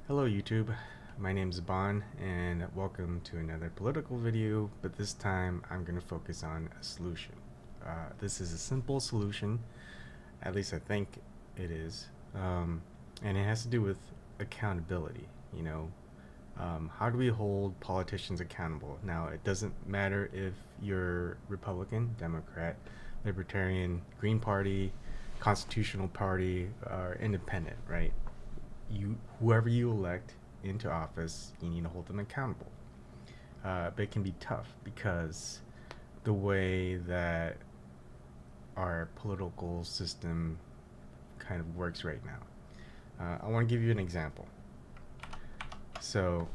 Hello YouTube, my name is Ebon and welcome to another political video, but this time I'm going to focus on a solution. This is a simple solution, at least I think it is, and it has to do with accountability. How do we hold politicians accountable? Now, it doesn't matter if you're Republican, Democrat, Libertarian, Green Party, Constitutional Party, or Independent, right? Whoever you elect into office, you need to hold them accountable. But it can be tough because the way that our political system kind of works right now. I want to give you an example. So,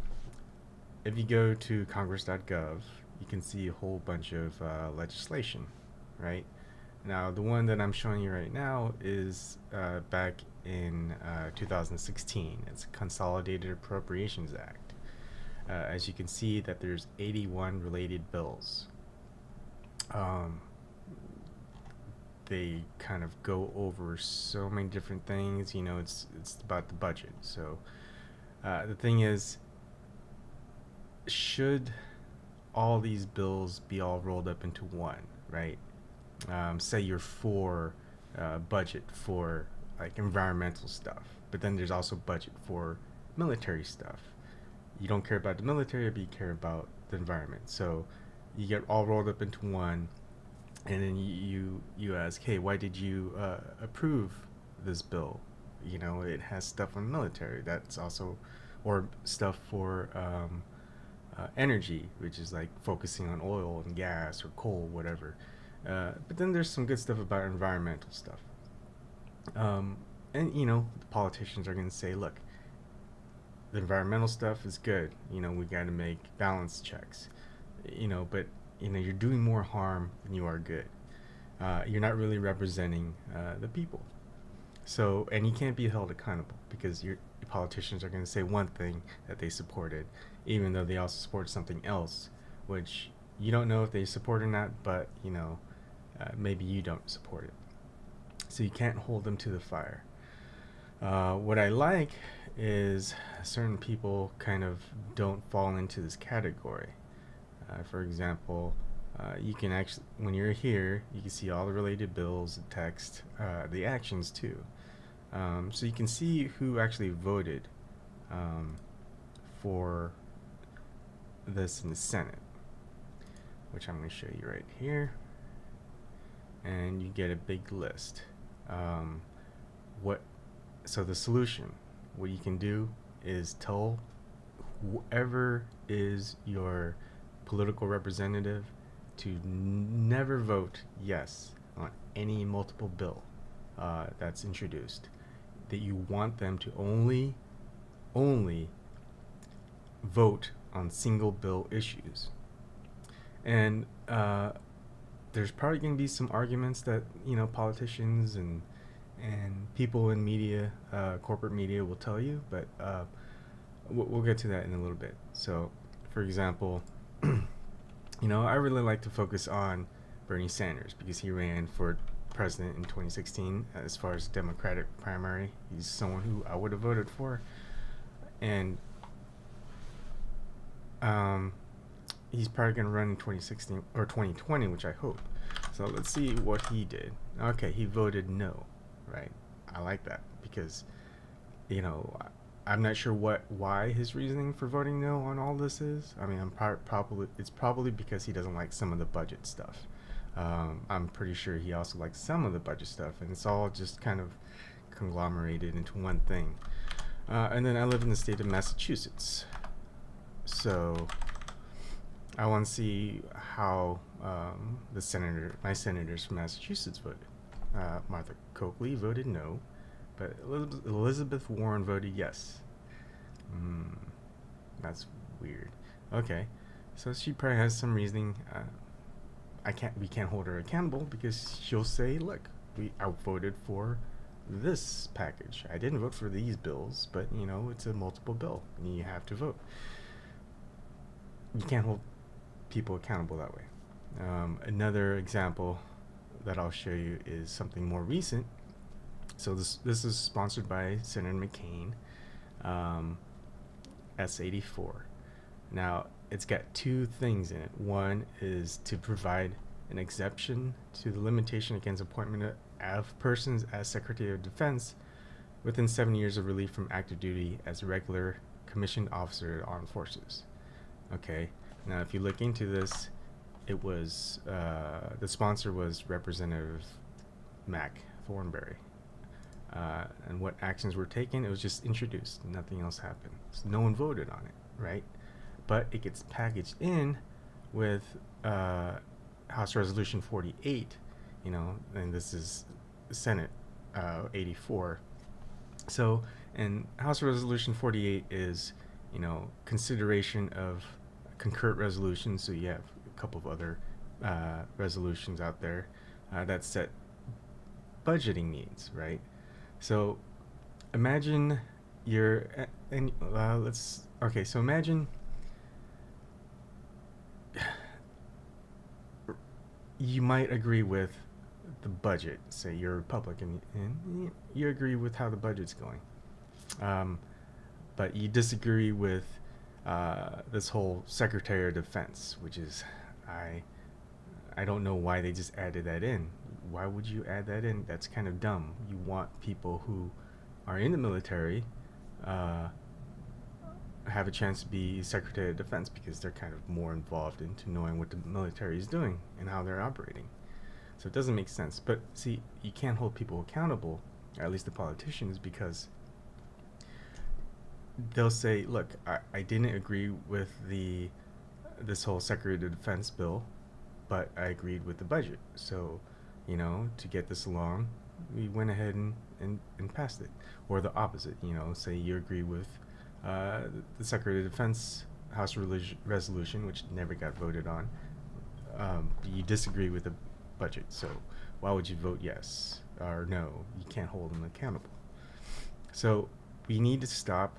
if you go to congress.gov, you can see a whole bunch of legislation, right? Now, the one that I'm showing you right now is back in 2016. It's Consolidated Appropriations Act. As you can see that there's 81 related bills. They kind of go over so many different things. It's about the budget. So the thing is, should all these bills be all rolled up into one, right? Say you're for budget for like environmental stuff, but then there's also budget for military stuff. You don't care about the military, but you care about the environment. So you get all rolled up into one, and then you ask, hey, why did you approve this bill? It has stuff on military. That's also, or stuff for energy, which is like focusing on oil and gas or coal, whatever. But then there's some good stuff about environmental stuff. And the politicians are going to say, look, the environmental stuff is good. We got to make balance checks. But you're doing more harm than you are good. You're not really representing the people. So, and you can't be held accountable because your politicians are going to say one thing that they supported, even though they also support something else, which you don't know if they support or not, but maybe you don't support it. So you can't hold them to the fire. What I like is certain people kind of don't fall into this category. For example, you can actually, when you're here, you can see all the related bills, the text, the actions too. So you can see who actually voted for this in the Senate, which I'm going to show you right here. And you get a big list. So the solution, what you can do is tell whoever is your political representative to never vote yes on any multiple bill that's introduced. That you want them to only vote on single bill issues. And there's probably going to be some arguments that politicians and people in media, corporate media, will tell you, but we'll get to that in a little bit. So, for example, I really like to focus on Bernie Sanders because he ran for president in 2016 as far as Democratic primary. He's someone who I would have voted for, and he's probably going to run in 2016 or 2020, which I hope. So let's see what he did. Okay, he voted no, right? I like that because, I'm not sure why his reasoning for voting no on all this is. I mean, it's probably because he doesn't like some of the budget stuff. I'm pretty sure he also likes some of the budget stuff, and it's all just kind of conglomerated into one thing. And then I live in the state of Massachusetts, so I want to see how my senators from Massachusetts voted. Martha Coakley voted no, but Elizabeth Warren voted yes. That's weird. Okay, so she probably has some reasoning. We can't hold her accountable because she'll say, look, I voted for this package. I didn't vote for these bills, but it's a multiple bill and you have to vote. You can't hold people accountable that way. Another example that I'll show you is something more recent. So this is sponsored by Senator McCain. S84. Now, it's got two things in it. One is to provide an exception to the limitation against appointment of persons as Secretary of Defense within 7 years of relief from active duty as a regular commissioned officer of the armed forces. Okay, now if you look into this, it was the sponsor was Representative Mac Thornberry, and what actions were taken, it was just introduced, nothing else happened, so no one voted on it, right? But it gets packaged in with House Resolution 48, you know, and this is Senate 84. So, and House Resolution 48 is, you know, consideration of concurrent resolutions. So you have a couple of other resolutions out there that set budgeting needs, right? So imagine you're, and so imagine you might agree with the budget. Say you're a Republican and you agree with how the budget's going, but you disagree with this whole Secretary of Defense, which is, I don't know why they just added that in. Why would you add that in? That's kind of dumb. You want people who are in the military have a chance to be Secretary of Defense because they're kind of more involved into knowing what the military is doing and how they're operating. So it doesn't make sense. But see, you can't hold people accountable, or at least the politicians, because they'll say, look, I didn't agree with this whole Secretary of Defense bill, but I agreed with the budget. So, you know, to get this along, we went ahead and passed it. Or the opposite, you know, say you agree with the Secretary of Defense House resolution, which never got voted on. You disagree with the budget, so why would you vote yes or no? You can't hold them accountable. So we need to stop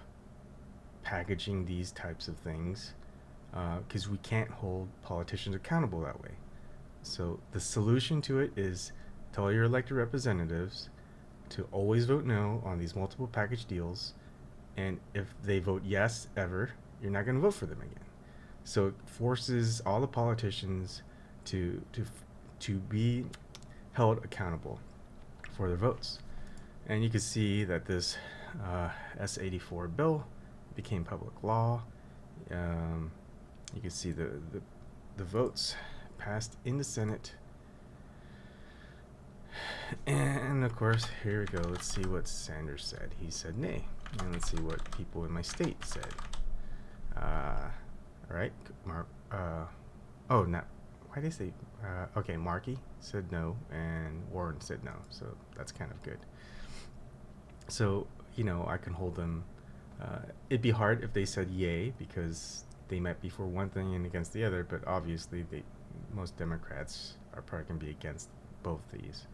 packaging these types of things because we can't hold politicians accountable that way. So the solution to it is tell your elected representatives to always vote no on these multiple package deals, and if they vote yes ever, you're not going to vote for them again. So it forces all the politicians to be held accountable for their votes. And you can see that this S84 bill became public law. You can see the votes passed in the Senate. And of course, here we go. Let's see what Sanders said. He said nay. And let's see what people in my state said. All right. Why did they say? Okay, Markey said no, and Warren said no. So that's kind of good. So, you know, I can hold them. It'd be hard if they said yay, because they might be for one thing and against the other, but obviously most Democrats are probably going to be against both these.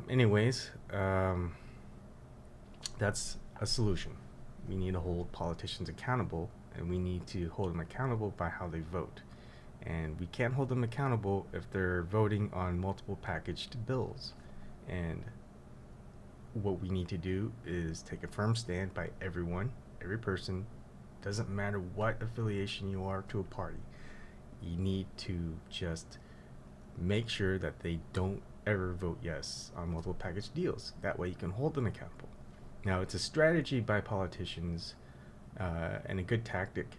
Anyways, that's a solution. We need to hold politicians accountable, and we need to hold them accountable by how they vote. And we can't hold them accountable if they're voting on multiple packaged bills. And what we need to do is take a firm stand by everyone, every person. Doesn't matter what affiliation you are to a party. You need to just make sure that they don't ever vote yes on multiple package deals. That way you can hold them accountable. Now, it's a strategy by politicians and a good tactic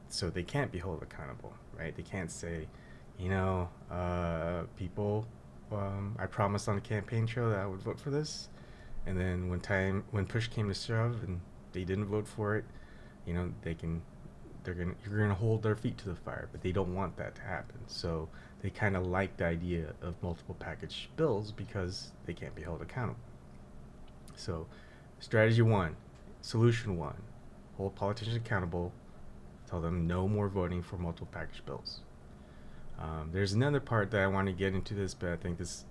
so they can't be held accountable, right? They can't say, you know, people, I promised on the campaign trail that I would vote for this, and then when push came to shove and they didn't vote for it, you know, you're gonna hold their feet to the fire, but they don't want that to happen. So they kind of like the idea of multiple package bills because they can't be held accountable. So strategy 1, solution 1, hold politicians accountable, tell them no more voting for multiple package bills. There's another part that I want to get into this, but I think this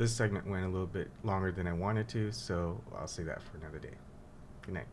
segment went a little bit longer than I wanted to, so I'll say that for another day. Good night.